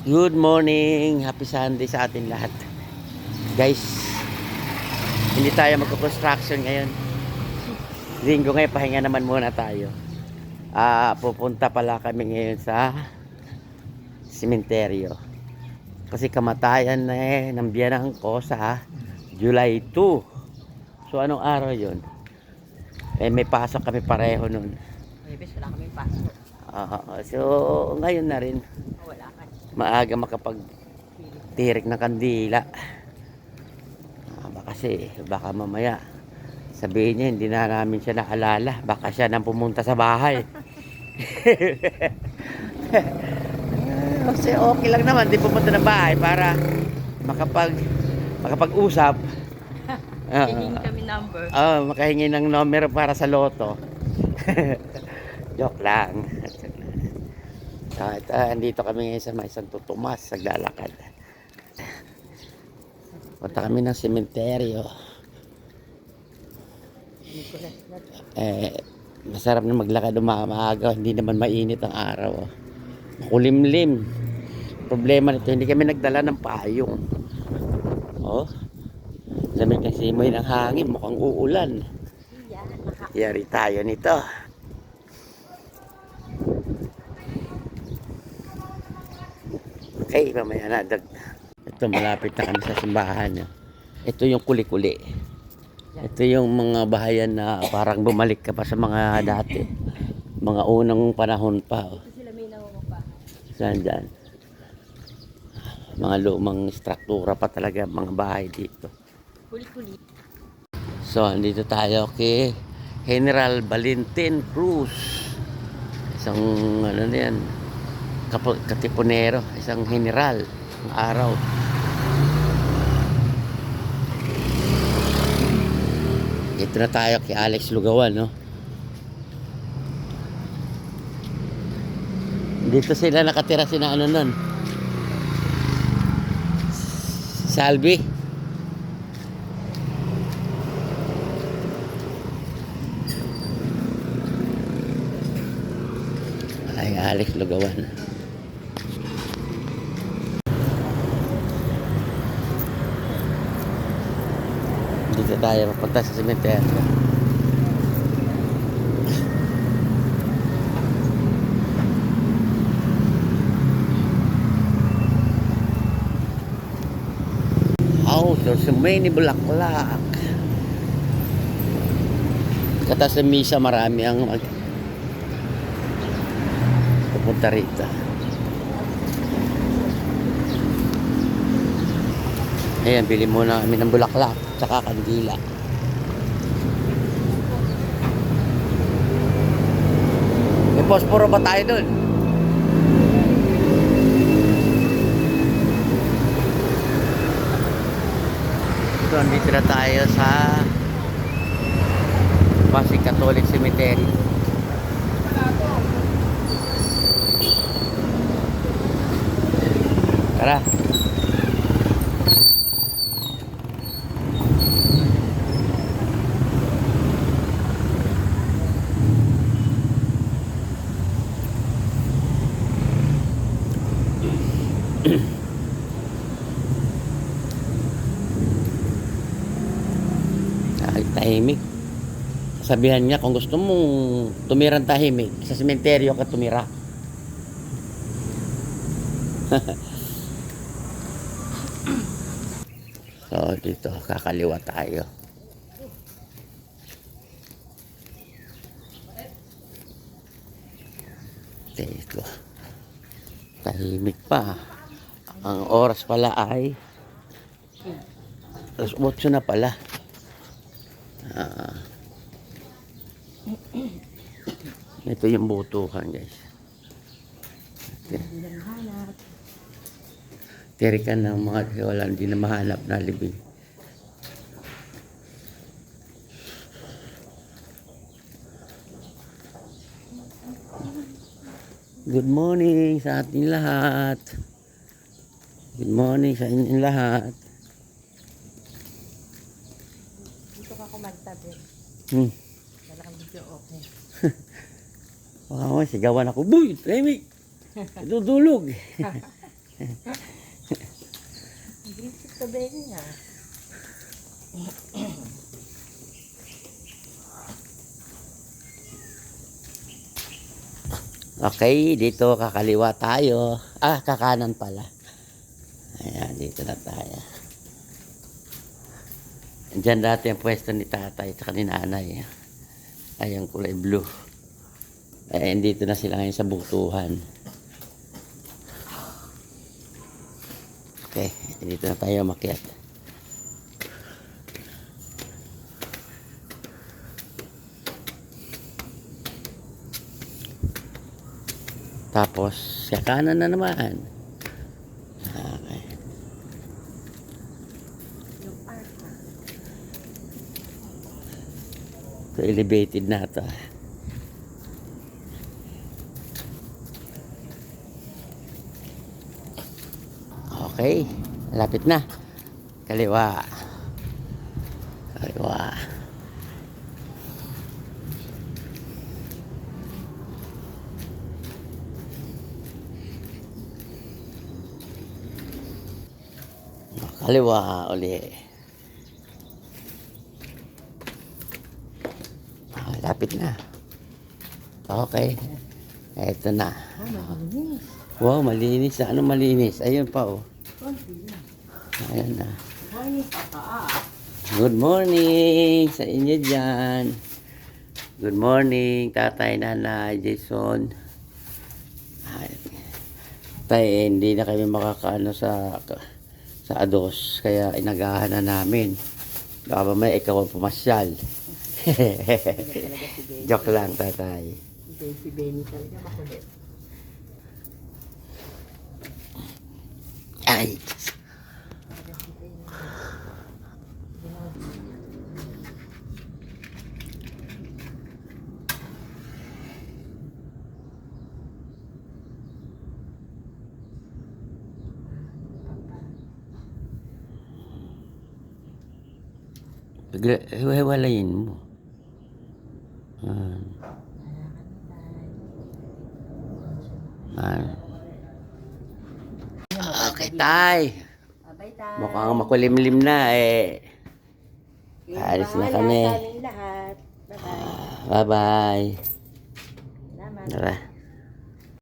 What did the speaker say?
Good morning, happy Sunday sa atin lahat. Guys, hindi tayo magko-construction ngayon. Linggo ngayon, pahinga naman muna tayo. Pupunta pala kami ngayon sa sementeryo. Kasi kamatayan na ng biyanang ko sa July 2. So anong araw yun? May pasok kami pareho nun. Bebes, wala kaming pasok. So ngayon na rin, Wala ka. maaga makapag-tirik ng kandila. Baka mamaya sabihin niya hindi na namin siya naalala, baka siya nang pumunta sa bahay. Kasi okay lang naman di pumunta ng bahay para makapag-usap. Hingin kami number. Makahingi ng numero para sa loto. Joke lang. Andito kami ngayon sa may Santo Tomas, naglalakad. Punta kami ng sementeryo. Masarap na maglakad maaga, hindi naman mainit ang araw. Makulimlim. Problema nito, hindi kami nagdala ng payong. Lamig ng simoy ng hangin, mukhang uulan. Yari tayo nito. Okay, mamaya na. Ito, malapit na kami sa simbahan. Ito yung kuli-kuli. Ito yung mga bahayan na parang bumalik ka pa sa mga dati. Mga unang panahon pa. Ito sila may nangungapa. Saan dyan? Mga lumang struktura pa talaga mga bahay dito. Kuli-kuli. So, andito tayo kay General Valentin Cruz. Isang ano na yan, katipunero, isang general ng araw. Dito na tayo kay Alex Lugawan, no? Dito sila nakatira sina ano nun? Salvi. Ay, Alex Lugawan. Dito tayo mapunta sa sementeryo. There's so many bulaklak. Kata sa misa marami ang pupunta rito. Ayan, bili muna kami ng bulaklak tsaka kandila. May posporo ba tayo dun? So, andito na tayo sa Pasig Catholic Cemetery. Tara. Tahimik. Sabihan niya kung gusto mong tumirang tahimik, sa sementeryo ka tumira. So dito kakaliwa tayo. Dito tahimik pa. Ang oras pala ay 8 na pala. Ito yung butukan, guys. Tirikan ng mga wala hindi na mahanap na libing. Good morning sa ating lahat. Good morning sa inyong lahat. Dito ka kumagtabi. Wala kang video okay. Sigawan ako. Boy, Remy! Tutulog! Visit ka ba niya? Okay, dito kakaliwa tayo. Kakanan pala. Ayan, dito na tayo. Diyan dati ang pwesto ni tatay at ni nanay. Ay, ang kulay blue. Dito na sila ngayon sa butuhan. Okay, dito na tayo makiat. Tapos, sa kanan na naman. Okay. Yung park na. So, elevated na ito. Okay, lapit na. Kaliwa. Kaliwa. Kaliwa uli. Lapit na. Okay. Ito na. Malinis. Wow, malinis. Ano malinis? Ayun pa oh. Ayan na. Good morning sa inyo dyan. Good morning, tatay, nanay, Jason. Tay, hindi na kami makakaano sa ados. Kaya inagahan na namin. Baka may ikaw ang pumasyal. Joke lang, tatay. Hindi, si Benny talaga makulit. Ay! Hiwalayin mo. Okay, tay. Abay tayo. Mukhang makulimlim na eh. Alis na kami. Lahat. Bye-bye. Bye-bye. Salamat. Tara.